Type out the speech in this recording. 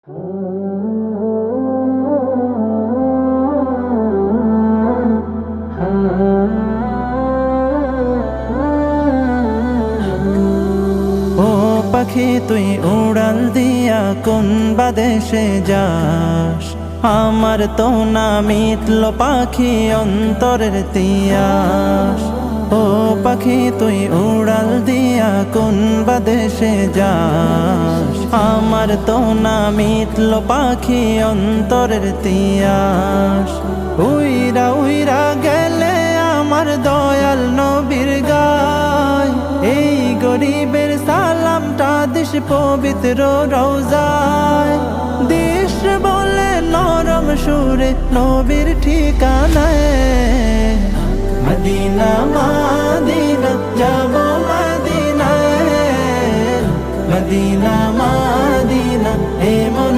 পাখি তুই উড়াল দিয়া কোন বাদেশে যাস, আমার তো না মিটল পাখি অন্তরের তিয়াস। ও পাখি তুই উড়াল দিয়া কোন বাদেশে যাস, আমার তো না মিটল পাখি অন্তরের তিয়াস। উইরা উইরা গেলে আমার দয়াল নবীর গায়, এই গরিবের সালামটা দিস পবিত্র রওজায়। দিস বলে নরম সুরে নবীর ঠিকানায়, মদিনা মদিনা যাব মদিনায়, মদিনা মদিনা